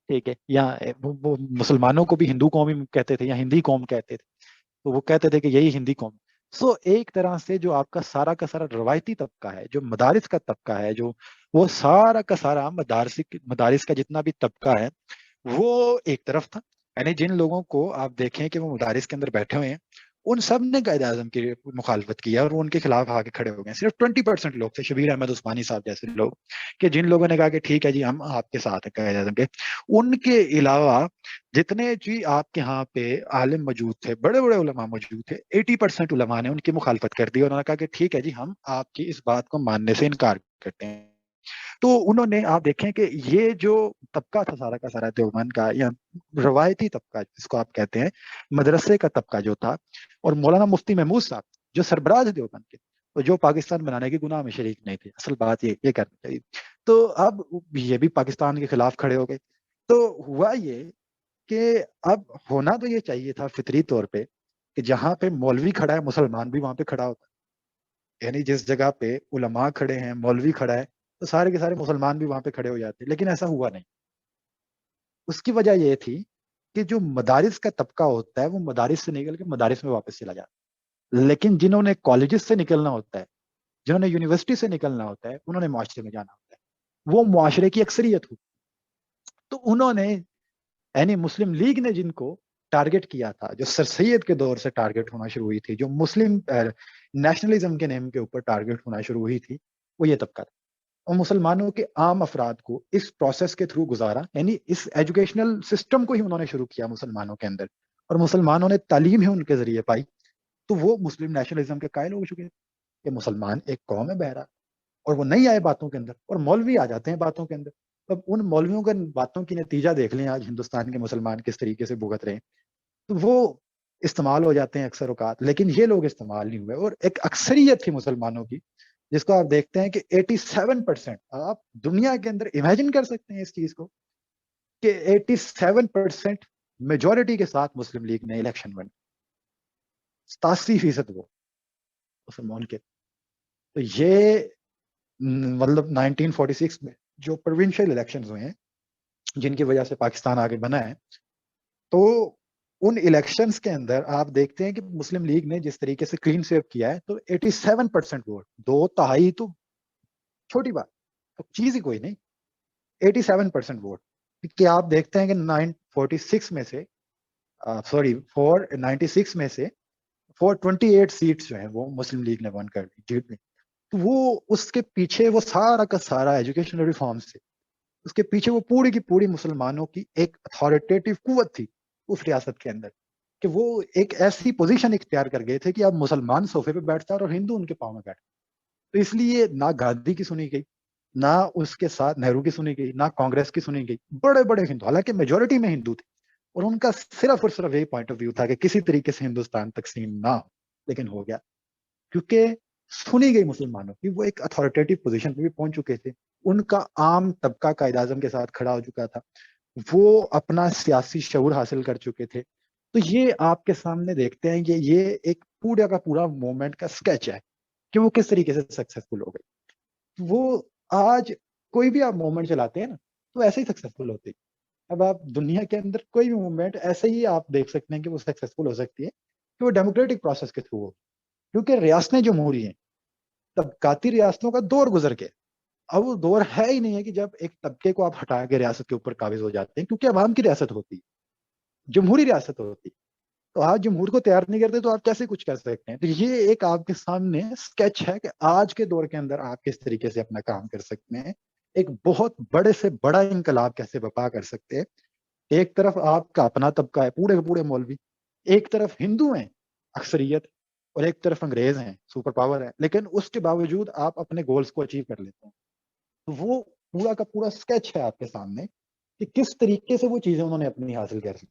ٹھیک ہے، یا وہ مسلمانوں کو بھی ہندو قوم ہی کہتے تھے یا ہندی قوم کہتے تھے، تو وہ کہتے تھے کہ یہی ہندی قوم. سو ایک طرح سے جو آپ کا سارا روایتی طبقہ ہے، جو مدارس کا طبقہ ہے، جو وہ سارا کا سارا مدارس کا جتنا بھی طبقہ ہے وہ ایک طرف تھا. یعنی جن لوگوں کو آپ دیکھیں کہ وہ مدارس کے اندر بیٹھے ہوئے ہیں، ان سب نے قائد اعظم کی مخالفت کی ہے اور وہ ان کے خلاف آ کے کھڑے ہو گئے. صرف 20% لوگ تھے، شبیر احمد عثمانی صاحب جیسے لوگ، کہ جن لوگوں نے کہا کہ ٹھیک ہے جی ہم آپ کے ساتھ ہیں قائد اعظم کے. ان کے علاوہ جتنے جی آپ کے ہاں پہ عالم موجود تھے، بڑے بڑے علماء موجود تھے، 80% علماء نے ان کی مخالفت کر دی اور انہوں نے کہا کہ ٹھیک ہے جی ہم آپ کی اس بات کو ماننے سے انکار کرتے ہیں. تو انہوں نے آپ دیکھیں کہ یہ جو طبقہ تھا سارا کا سارا دیوبند کا، یا روایتی طبقہ جس کو آپ کہتے ہیں، مدرسے کا طبقہ جو تھا، اور مولانا مفتی محمود صاحب جو سربراہ دیوبند کے، تو جو پاکستان بنانے کے گناہ میں شریک نہیں تھے. اصل بات یہ کرنی چاہیے. تو اب یہ بھی پاکستان کے خلاف کھڑے ہو گئے. تو ہوا یہ کہ اب ہونا تو یہ چاہیے تھا فطری طور پہ کہ جہاں پہ مولوی کھڑا ہے مسلمان بھی وہاں پہ کھڑا ہوتا ہے. یعنی جس جگہ پہ علماء کھڑے ہیں، مولوی کھڑا ہے، تو سارے کے سارے مسلمان بھی وہاں پہ کھڑے ہو جاتے. لیکن ایسا ہوا نہیں. اس کی وجہ یہ تھی کہ جو مدارس کا طبقہ ہوتا ہے وہ مدارس سے نکل کے مدارس میں واپس چلا جاتا ہے، لیکن جنہوں نے کالجز سے نکلنا ہوتا ہے، جنہوں نے یونیورسٹی سے نکلنا ہوتا ہے، انہوں نے معاشرے میں جانا ہوتا ہے، وہ معاشرے کی اکثریت ہو. تو انہوں نے، یعنی مسلم لیگ نے جن کو ٹارگٹ کیا تھا، جو سر سید کے دور سے ٹارگٹ ہونا شروع ہوئی تھی، جو مسلم نیشنلزم کے نیم کے اوپر ٹارگٹ ہونا شروع ہوئی تھی، وہ یہ طبقہ تھا. اور مسلمانوں کے عام افراد کو اس پروسیس کے تھرو گزارا، یعنی اس ایجوکیشنل سسٹم کو ہی انہوں نے شروع کیا مسلمانوں کے اندر، اور مسلمانوں نے تعلیم ہی ان کے ذریعے پائی. تو وہ مسلم نیشنلزم کے قائل ہو چکے کہ مسلمان ایک قوم ہے بہرحال، اور وہ نہیں آئے باتوں کے اندر، اور مولوی آ جاتے ہیں باتوں کے اندر. اب ان مولویوں کے باتوں کی نتیجہ دیکھ لیں آج ہندوستان کے مسلمان کس طریقے سے بھگت رہے ہیں. تو وہ استعمال ہو جاتے ہیں اکثر اوقات، لیکن یہ لوگ استعمال نہیں ہوئے. اور ایک اکثریت تھی مسلمانوں کی جس کو آپ دیکھتے ہیں کہ 87%، آپ دنیا کے اندر امیجن کر سکتے ہیں اس چیز کو کہ 87% میجورٹی کے ساتھ مسلم لیگ نے الیکشن بنے، 87% وہ مسلمان کے. تو یہ مطلب 1946 میں جو پروونشل الیکشنز ہوئے ہیں جن کی وجہ سے پاکستان آگے بنا ہے، تو ان الیکشنز کے اندر آپ دیکھتے ہیں کہ مسلم لیگ نے جس طریقے سے کلین سویپ کیا ہے، تو 87% ووٹ، 2/3 تو چھوٹی بات، تو چیز ہی کوئی نہیں. 87% ووٹ کہ آپ دیکھتے ہیں کہ 946 میں سے 496 میں سے 428 سیٹس جو ہیں وہ مسلم لیگ نے ون کر دی، جیت لی. تو وہ اس کے پیچھے وہ سارا کا سارا ایجوکیشنل ریفارمز سے، اس کے پیچھے وہ پوری کی پوری مسلمانوں کی ایک اتھارٹیٹیو قوت تھی اس ریاست کے اندر، کہ وہ ایک ایسی پوزیشن اختیار کر گئے تھے کہ اب مسلمان صوفے پہ بیٹھتا اور ہندو ان کے پاؤں میں بیٹھتا. تو اس لیے نہ گاندھی کی سنی گئی، نہ اس کے ساتھ نہرو کی سنی گئی، نہ کانگریس کی سنی گئی. بڑے بڑے ہندو، حالانکہ میجورٹی میں ہندو تھے، اور ان کا صرف اور صرف یہی پوائنٹ آف ویو تھا کہ کسی طریقے سے ہندوستان تقسیم نہ ہو. لیکن ہو گیا کیونکہ سنی گئی مسلمانوں کی، وہ ایک اتھارٹیٹیو پوزیشن پہ بھی پہنچ چکے تھے. ان کا عام طبقہ قائد اعظم کے ساتھ کھڑا ہو چکا تھا، وہ اپنا سیاسی شعور حاصل کر چکے تھے. تو یہ آپ کے سامنے دیکھتے ہیں کہ یہ ایک پورا کا پورا موومنٹ کا سکیچ ہے کہ وہ کس طریقے سے سکسیسفل ہو گئی. وہ آج کوئی بھی آپ موومنٹ چلاتے ہیں نا تو ایسے ہی سکسیسفل ہوتی ہے. اب آپ دنیا کے اندر کوئی بھی موومنٹ ایسے ہی آپ دیکھ سکتے ہیں کہ وہ سکسیسفل ہو سکتی ہے کہ وہ ڈیموکریٹک پروسیس کے تھرو ہو، کیونکہ ریاستیں جمہوری ہیں. طبقاتی ریاستوں کا دور گزر گیا. اب وہ دور ہے ہی نہیں ہے کہ جب ایک طبقے کو آپ ہٹا کے ریاست کے اوپر قابض ہو جاتے ہیں، کیونکہ عوام کی ریاست ہوتی ہے، جمہوری ریاست ہوتی ہے. تو آپ جمہور کو تیار نہیں کرتے تو آپ کیسے کچھ کر سکتے ہیں. تو یہ ایک آپ کے سامنے سکیچ ہے کہ آج کے دور کے اندر آپ کس طریقے سے اپنا کام کر سکتے ہیں، ایک بہت بڑے سے بڑا انقلاب کیسے برپا کر سکتے ہیں. ایک طرف آپ کا اپنا طبقہ ہے، پورے کے پورے مولوی، ایک طرف ہندو ہیں اکثریت، اور ایک طرف انگریز ہیں، سپر پاور ہے، لیکن اس کے باوجود آپ اپنے گولز کو اچیو کر لیتے ہیں. تو وہ پورا کا پورا اسکیچ ہے آپ کے سامنے کہ کس طریقے سے وہ چیزیں انہوں نے اپنی حاصل کر لی.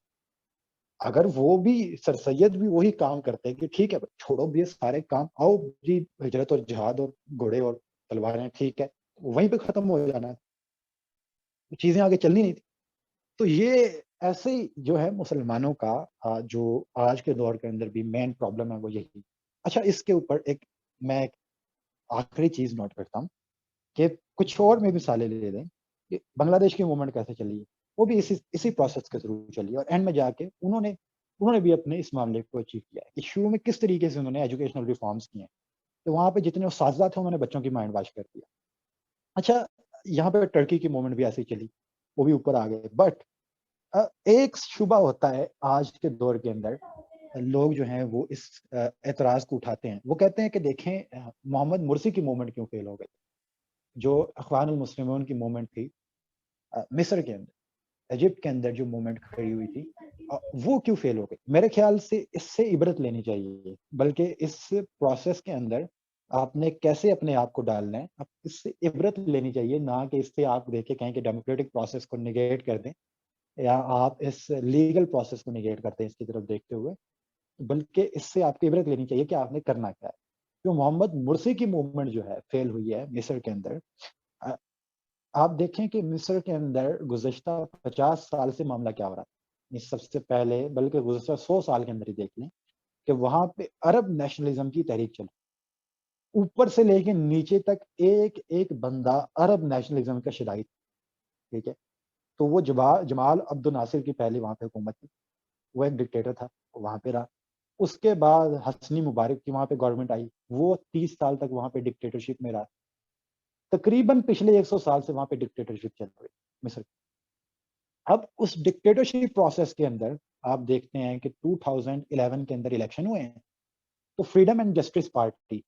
اگر وہ بھی سر سید بھی وہی کام کرتے ہیں کہ ٹھیک ہے چھوڑو بھی سارے کام، آؤ جی ہجرت اور جہاد اور گھوڑے اور تلواریں ٹھیک ہے وہیں پہ ختم ہو جانا ہے، چیزیں آگے چلنی نہیں تھی. تو یہ ایسے ہی جو ہے مسلمانوں کا جو آج کے دور کے اندر بھی مین پرابلم ہے وہ یہی. اچھا اس کے اوپر میں ایک آخری چیز نوٹ کرتا ہوں کہ کچھ اور میں مثالیں لے دیں کہ بنگلہ دیش کی موومنٹ کیسے چلی ہے، وہ بھی اسی پروسیس کے تھرو چلی ہے، اور اینڈ میں جا کے انہوں نے بھی اپنے اس معاملے کو اچیو کیا ہے کہ شروع میں کس طریقے سے انہوں نے ایجوکیشنل ریفارمس کیے ہیں کہ وہاں پہ جتنے اساتذہ تھے انہوں نے بچوں کی مائنڈ واش کر دیا. اچھا یہاں پہ ٹرکی کی موومنٹ بھی ایسی چلی، وہ بھی اوپر آ گئے. بٹ ایک شبہ ہوتا ہے آج کے دور کے اندر، لوگ جو ہیں وہ اس اعتراض کو اٹھاتے ہیں. وہ کہتے ہیں کہ دیکھیں محمد مرسی کی موومنٹ کیوں فیل ہو گئی، جو اخوان المسلمون کی موومنٹ تھی مصر کے اندر، ایجپٹ کے اندر جو موومنٹ کھڑی ہوئی تھی وہ کیوں فیل ہو گئی. میرے خیال سے اس سے عبرت لینی چاہیے، بلکہ اس پروسیس کے اندر آپ نے کیسے اپنے آپ کو ڈالنا ہے اس سے عبرت لینی چاہیے، نہ کہ اس سے آپ دیکھیں کہیں کہ ڈیموکریٹک پروسیس کو نگیٹ کر دیں یا آپ اس لیگل پروسیس کو نگیٹ کرتے ہیں اس کی طرف دیکھتے ہوئے، بلکہ اس سے آپ کی عبرت لینی چاہیے کہ آپ نے کرنا کیا ہے. جو محمد مرسی کی موومنٹ جو ہے فیل ہوئی ہے مصر کے اندر، آپ دیکھیں کہ مصر کے اندر گزشتہ 50 سال سے معاملہ کیا ہو رہا ہے، سب سے پہلے بلکہ گزشتہ 100 سال کے اندر ہی دیکھ لیں کہ وہاں پہ عرب نیشنلزم کی تحریک چلی، اوپر سے لے کے نیچے تک ایک ایک بندہ عرب نیشنلزم کا شدائی تھا. ٹھیک ہے، تو وہ جمال عبد الناصر کی پہلی وہاں پہ حکومت تھی، وہ ایک ڈکٹیٹر تھا وہاں پہ رہا. اس کے بعد حسنی مبارک کی وہاں پہ گورنمنٹ آئی، وہ 30 سال تک وہاں پہ ڈکٹیٹرشپ میں رہا. تقریباً پچھلے 100 سال سے وہاں پہ ڈکٹیٹرشپ چل رہی مصر. اب اس ڈکٹیٹرشپ پروسیس کے اندر آپ دیکھتے ہیں کہ 2011 کے اندر الیکشن ہوئے ہیں، تو فریڈم اینڈ جسٹس پارٹی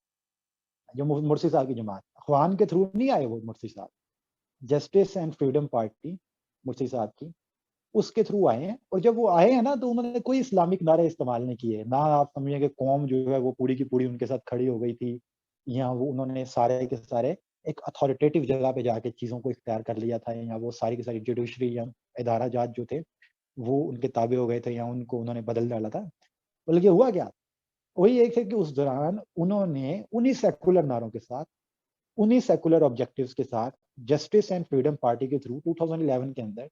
جو مرسی صاحب کی جماعت، اخوان کے تھرو نہیں آئے وہ مرسی صاحب، جسٹس اینڈ فریڈم پارٹی مرسی صاحب کی اس کے تھرو آئے ہیں. اور جب وہ آئے ہیں نا تو انہوں نے کوئی اسلامک نعرے استعمال نہیں کیے، نہ آپ سمجھیں کہ قوم جو ہے وہ پوری کی پوری ان کے ساتھ کھڑی ہو گئی تھی، یا وہ انہوں نے سارے کے سارے ایک اتھارٹیٹیو جگہ پہ جا کے چیزوں کو اختیار کر لیا تھا، یا وہ ساری کی ساری جوڈیشری یا ادارہ جات جو تھے وہ ان کے تابع ہو گئے تھے یا ان کو انہوں نے بدل ڈالا تھا. بلکہ ہوا کیا، وہی ایک ہے کہ اس دوران انہوں نے انہی سیکولر نعروں کے ساتھ، انہی سیکولر آبجیکٹیوز کے ساتھ جسٹس اینڈ فریڈم پارٹی کے تھرو 2011 کے اندر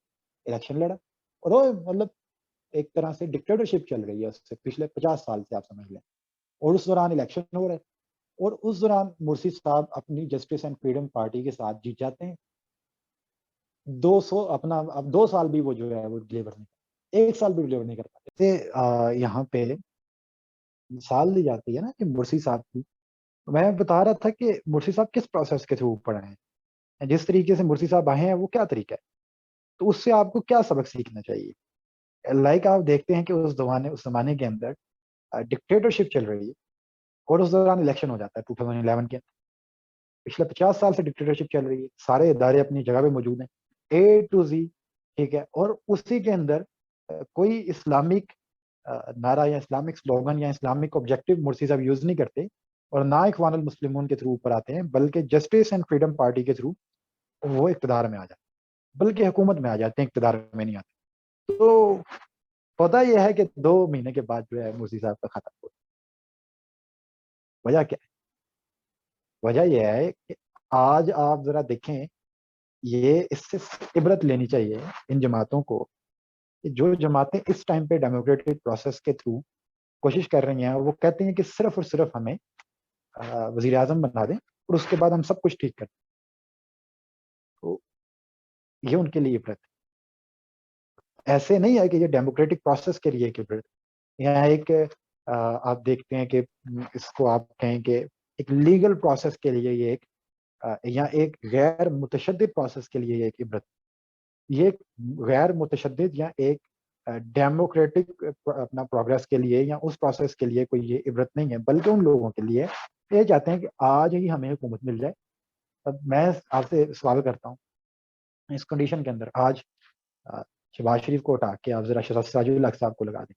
الیکشن لڑا. اور وہ مطلب ایک طرح سے ڈکٹیٹرشپ چل رہی ہے اس سے پچھلے 50 سال سے آپ سمجھ لیں، اور اس دوران الیکشن ہو رہے، اور اس دوران مرسی صاحب اپنی جسٹس اینڈ فریڈم پارٹی کے ساتھ جیت جاتے ہیں. 200 اپنا اب 2 سال بھی وہ جو ہے وہ ڈلیور نہیں کرتے، 1 سال بھی ڈلیور نہیں کر پاتے. یہاں پہ مثال دی جاتی ہے نا کہ مرسی صاحب کی، میں بتا رہا تھا کہ مرسی صاحب کس پروسیس کے تھرو اوپر آئے ہیں، جس طریقے سے مرسی صاحب آئے ہیں وہ کیا طریقہ ہے، تو اس سے آپ کو کیا سبق سیکھنا چاہیے. لائک آپ دیکھتے ہیں کہ اس زمانے کے اندر ڈکٹیٹرشپ چل رہی ہے، اور اس دوران الیکشن ہو جاتا ہے 2011 کے. پچھلے 50 سال سے ڈکٹیٹرشپ چل رہی ہے، سارے ادارے اپنی جگہ پہ موجود ہیں اے ٹو زی. ٹھیک ہے، اور اسی کے اندر کوئی اسلامک نعرہ یا اسلامک سلوگن یا اسلامک آبجیکٹو مرسی صاحب یوز نہیں کرتے، اور نہ اخوان المسلمون کے تھرو اوپر آتے ہیں، بلکہ جسٹس اینڈ فریڈم پارٹی کے تھرو وہ اقتدار میں آ جاتے ہیں، بلکہ حکومت میں آ جاتے ہیں، اقتدار میں نہیں آتے. تو پتہ یہ ہے کہ 2 مہینے کے بعد جو ہے مرسی صاحب کا ختم ہو. وجہ کیا ہے؟ وجہ یہ ہے کہ آج آپ ذرا دیکھیں، یہ اس سے عبرت لینی چاہیے ان جماعتوں کو، کہ جو جماعتیں اس ٹائم پہ ڈیموکریٹک پروسیس کے تھرو کوشش کر رہی ہیں، وہ کہتے ہیں کہ صرف اور صرف ہمیں وزیر اعظم بنا دیں اور اس کے بعد ہم سب کچھ ٹھیک کر دیں. تو یہ ان کے لیے عبرت ہے. ایسے نہیں ہے کہ یہ ڈیموکریٹک پروسیس کے لیے ایک عبرت، یا ایک آپ دیکھتے ہیں کہ اس کو آپ کہیں کہ ایک لیگل پروسیس کے لیے یہ ایک یا ایک غیر متشدد پروسیس کے لیے یہ ایک عبرت. یہ ایک غیر متشدد یا ایک ڈیموکریٹک اپنا پروگریس کے لیے یا اس پروسیس کے لیے کوئی یہ عبرت نہیں ہے، بلکہ ان لوگوں کے لیے یہ چاہتے ہیں کہ آج ہی ہمیں حکومت مل جائے. اب میں آپ سے سوال کرتا ہوں، اس کنڈیشن کے اندر آج شہباز شریف کو اٹھا کے آپ ذرا سراج الحق صاحب کو لگا دیں،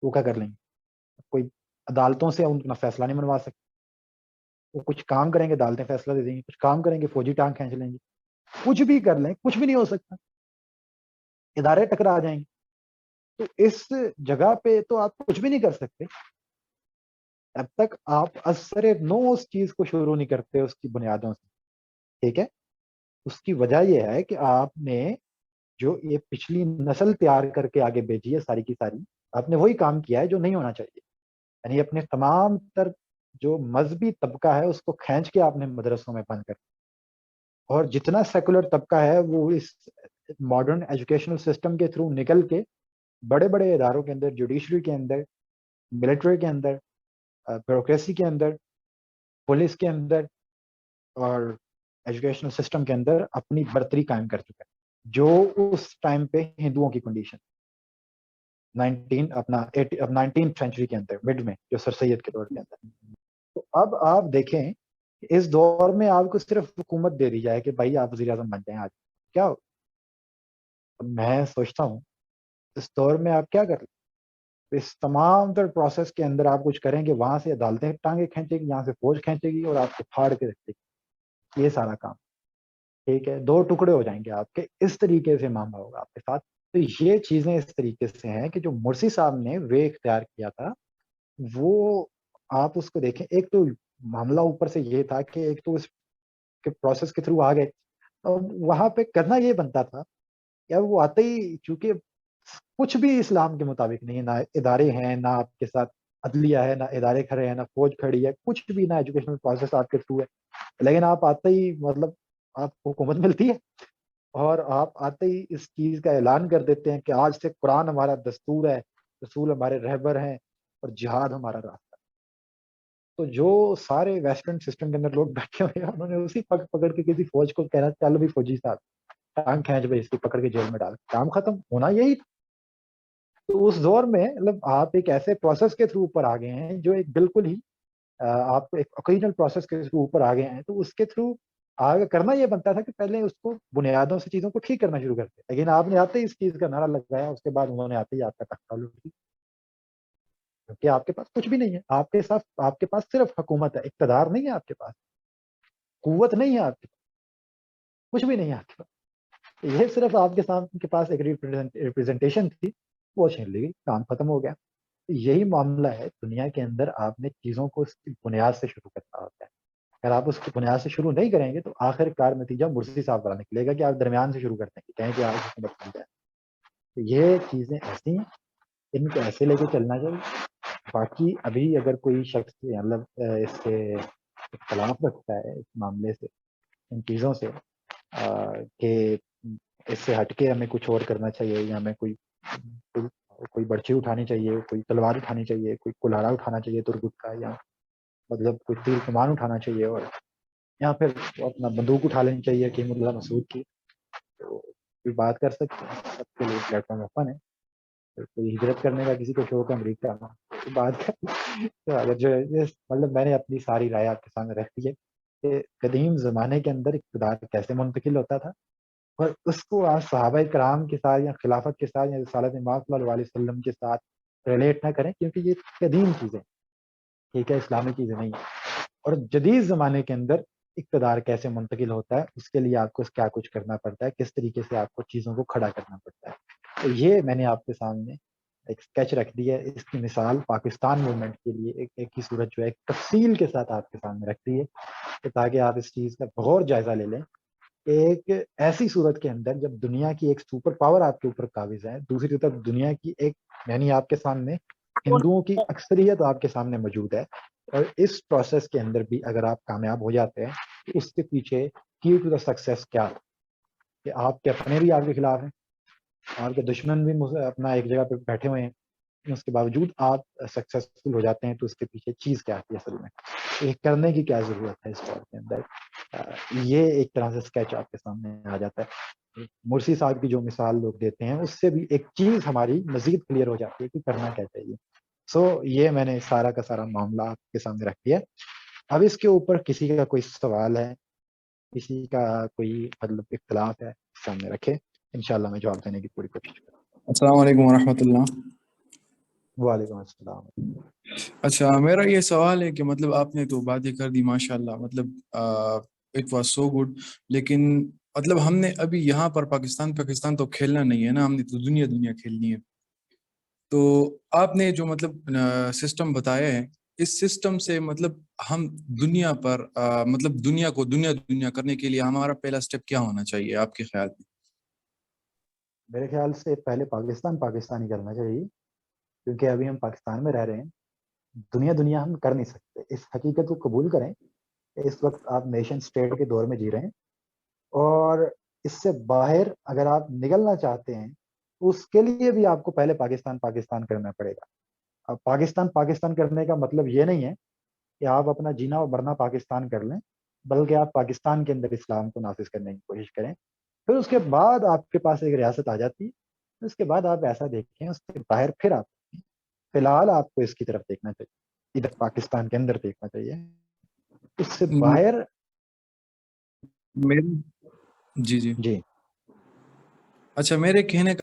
وہ کیا کر لیں گے؟ کوئی عدالتوں سے اپنا فیصلہ نہیں منوا سکتے. وہ کچھ کام کریں گے عدالتیں فیصلہ دے دیں گی, کچھ کام کریں گے فوجی ٹانگ کھینچ لیں گے, کچھ بھی کر لیں کچھ بھی نہیں ہو سکتا, ادارے ٹکرا جائیں گے. تو اس جگہ پہ تو آپ کچھ بھی نہیں کر سکتے جب تک آپ اثر نو اس چیز کو شروع نہیں کرتے اس کی بنیادوں سے. ٹھیک ہے, اس کی وجہ یہ ہے کہ آپ نے جو یہ پچھلی نسل تیار کر کے آگے بھیجی ہے ساری کی ساری, آپ نے وہی کام کیا ہے جو نہیں ہونا چاہیے. یعنی اپنے تمام تر جو مذہبی طبقہ ہے اس کو کھینچ کے آپ نے مدرسوں میں بند کر, اور جتنا سیکولر طبقہ ہے وہ اس ماڈرن ایجوکیشنل سسٹم کے تھرو نکل کے بڑے بڑے اداروں کے اندر, جوڈیشری کے اندر, ملٹری کے اندر, بیوروکریسی کے اندر, پولیس کے اندر اور ایجوکیشنل سسٹم کے اندر اپنی برتری قائم کر چکا ہے, جو اس ٹائم پہ ہندوؤں کی کنڈیشن 19th سینچری کے اندر مڈ میں, جو سر سید کے دور کے اندر. تو اب آپ دیکھیں اس دور میں آپ کو صرف حکومت دے دی جائے کہ بھائی آپ وزیر اعظم بن جائیں, آج کیا ہو؟ میں سوچتا ہوں اس دور میں آپ کیا کر لیں, اس تمام تر پروسیس کے اندر آپ کچھ کریں گے, وہاں سے عدالتیں ٹانگیں کھینچے گی, یہاں سے فوج کھینچے گی اور آپ کو پھاڑ کے رکھے گی, یہ سارا کام. ٹھیک ہے, دو ٹکڑے ہو جائیں گے آپ کے, اس طریقے سے معاملہ ہوگا آپ کے ساتھ. تو یہ چیزیں اس طریقے سے ہیں کہ جو مرسی صاحب نے وے اختیار کیا تھا وہ آپ اس کو دیکھیں. ایک تو معاملہ اوپر سے یہ تھا کہ ایک تو اس کے پروسیس کے تھرو آ گئے, وہاں پہ کرنا یہ بنتا تھا کہ وہ آتے ہی, چونکہ کچھ بھی اسلام کے مطابق نہیں ہے, نہ ادارے ہیں, نہ آپ کے ساتھ عدلیہ ہے, نہ ادارے کھڑے ہیں, نہ فوج کھڑی ہے, کچھ بھی, نہ ایجوکیشنل پروسیس آپ کے تھرو ہے. لیکن آپ آتے ہی مطلب آپ کو حکومت ملتی ہے اور آپ آتے ہی اس چیز کا اعلان کر دیتے ہیں کہ آج سے قرآن ہمارا دستور ہے, رسول ہمارے رہبر ہیں اور جہاد ہمارا راستہ. تو جو سارے ویسٹرن سسٹم کے اندر لوگ بیٹھے ہوئے ہیں انہوں نے اسی پکڑ کے کسی فوج کو کہنا چلو بھی فوجی صاحب ٹانگ کھینچ بھائی, اس کی پکڑ کے جیل میں ڈال, کام ختم ہونا یہی تھا. تو اس دور میں مطلب آپ ایک ایسے پروسیس کے تھرو اوپر آ گئے ہیں جو ایک بالکل ہی آپ ایک اوکیجنل پروسیس کے تھرو اوپر آ گئے ہیں. تو اس کے تھرو آگے کرنا یہ بنتا تھا کہ پہلے اس کو بنیادوں سے چیزوں کو ٹھیک کرنا شروع کرتے, لیکن آپ نے آتے ہی اس چیز کا نعرہ لگایا, اس کے بعد انہوں نے آتے ہی آپ کا تختہ الٹ دیا, کیونکہ آپ کے پاس کچھ بھی نہیں ہے. آپ کے پاس صرف حکومت ہے, اقتدار نہیں ہے آپ کے پاس, قوت نہیں ہے آپ کے پاس, کچھ بھی نہیں ہے آپ کے پاس. یہ صرف آپ کے پاس ایک ریپرزنٹیشن تھی, وہ چھین لی گئی, کام ختم ہو گیا. یہی معاملہ ہے دنیا کے اندر, آپ نے چیزوں کو اس کی بنیاد سے شروع کرنا ہوتا ہے. اگر آپ اس کی بنیاد سے شروع نہیں کریں گے تو آخر کار نتیجہ مرسی صاحب والا نکلے گا کہ آپ درمیان سے شروع کرتے ہیں, کہیں کہ آپ حکومت بن جائے. تو یہ چیزیں ایسی ہیں, ان کو ایسے لے کے چلنا چاہیے. باقی ابھی اگر کوئی شخص مطلب اس سے اختلاف رکھتا ہے اس معاملے سے, ان چیزوں سے کہ اس سے ہٹ کے ہمیں کچھ اور کرنا چاہیے, یا ہمیں کوئی برچی اٹھانی چاہیے, کوئی تلوار اٹھانی چاہیے, کوئی کلہاڑا اٹھانا چاہیے تربت کا, یا مطلب کوئی تیر کمان اٹھانا چاہیے, اور یا پھر اپنا بندوق اٹھا لینی چاہیے کہ اللہ مسعود کی, تو کوئی بات کر سکتے ہیں. سب کے لیے پلیٹ فارم اوپن ہے. کوئی ہجرت کرنے کا کسی کو شوق ہے امریکہ کا, بات تو اگر جو مطلب میں نے اپنی ساری رائے آپ کے سامنے رکھ دی ہے کہ قدیم زمانے کے اندر اقتدار کیسے منتقل ہوتا تھا, اور اس کو آج صحابہ کرام کے ساتھ یا خلافت کے ساتھ یا رسالت پاک صلی اللہ علیہ وسلم کے ساتھ ریلیٹ نہ کریں, کیونکہ یہ قدیم چیزیں, ٹھیک ہے, اسلامی چیزیں نہیں ہیں. اور جدید زمانے کے اندر اقتدار کیسے منتقل ہوتا ہے, اس کے لیے آپ کو کیا کچھ کرنا پڑتا ہے, کس طریقے سے آپ کو چیزوں کو کھڑا کرنا پڑتا ہے. تو یہ میں نے آپ کے سامنے ایک اسکیچ رکھ دیا ہے. اس کی مثال پاکستان موومنٹ کے لیے ایک ہی صورت جو ہے ایک تفصیل کے ساتھ آپ کے سامنے رکھ دی ہے, کہ تاکہ آپ اس چیز کا بغور جائزہ لے لیں. ایک ایسی صورت کے اندر جب دنیا کی ایک سپر پاور آپ کے اوپر قابض ہے, دوسری طرف دنیا کی ایک یعنی آپ کے سامنے ہندوؤں کی اکثریت آپ کے سامنے موجود ہے, اور اس پروسیس کے اندر بھی اگر آپ کامیاب ہو جاتے ہیں تو اس کے پیچھے کی ٹو دا سکسیس کیا, کہ آپ کے اپنے بھی آپ کے خلاف ہیں, آپ کے دشمن بھی اپنا ایک جگہ پہ بیٹھے ہوئے ہیں, اس کے باوجود آپ سکسیسفل ہو جاتے ہیں. تو اس کے پیچھے چیز کیا ہے اصل میں, یہ کرنے کی کیا ضرورت ہے اس دور کے اندر. یہ ایک طرح سے اسکیچ آپ کے سامنے آ جاتا ہے. مرسی صاحب کی جو مثال لوگ دیتے ہیں اس سے بھی ایک چیز ہماری مزید کلیئر ہو جاتی ہے کہ کرنا کیا چاہیے. یہ میں نے سارا کا سارا معاملہ آپ کے سامنے رکھ دیا. اب اس کے اوپر کسی کا کوئی سوال ہے, کسی کا کوئی مطلب اختلاف ہے, سامنے رکھے, انشاءاللہ میں جواب دینے کی پوری کوشش کروں. السلام علیکم ورحمۃ اللہ. وعلیکم السلام. اچھا میرا یہ سوال ہے کہ مطلب آپ نے تو باتیں کر دی ماشاء اللہ، مطلب اٹ واز سو گڈ، لیکن مطلب ہم نے ابھی یہاں پر پاکستان تو کھیلنا نہیں ہے نا، ہم نے تو دنیا کھیلنی ہے. تو آپ نے جو مطلب سسٹم بتایا ہے، اس سسٹم سے مطلب ہم دنیا پر مطلب دنیا کو دنیا کرنے کے لیے ہمارا پہلا سٹیپ کیا ہونا چاہیے آپ کے خیال میں؟ میرے خیال سے پہلے پاکستان ہی کرنا چاہیے، کیونکہ ابھی ہم پاکستان میں رہ رہے ہیں. دنیا ہم کر نہیں سکتے. اس حقیقت کو قبول کریں کہ اس وقت آپ نیشن اسٹیٹ کے دور میں جی رہے ہیں، اور اس سے باہر اگر آپ نکلنا چاہتے ہیں تو اس کے لیے بھی آپ کو پہلے پاکستان کرنا پڑے گا. اب پاکستان کرنے کا مطلب یہ نہیں ہے کہ آپ اپنا جینا اور مرنا پاکستان کر لیں، بلکہ آپ پاکستان کے اندر اسلام کو نافذ کرنے کی کوشش کریں. پھر اس کے بعد آپ کے پاس ایک ریاست آ جاتی ہے، اس کے بعد آپ ایسا دیکھیں، اس کے باہر پھر آپ فی الحال آپ کو اس کی طرف دیکھنا چاہیے، ادھر پاکستان کے اندر دیکھنا چاہیے. اس سے باہر جی جی اچھا میرے کہنے کا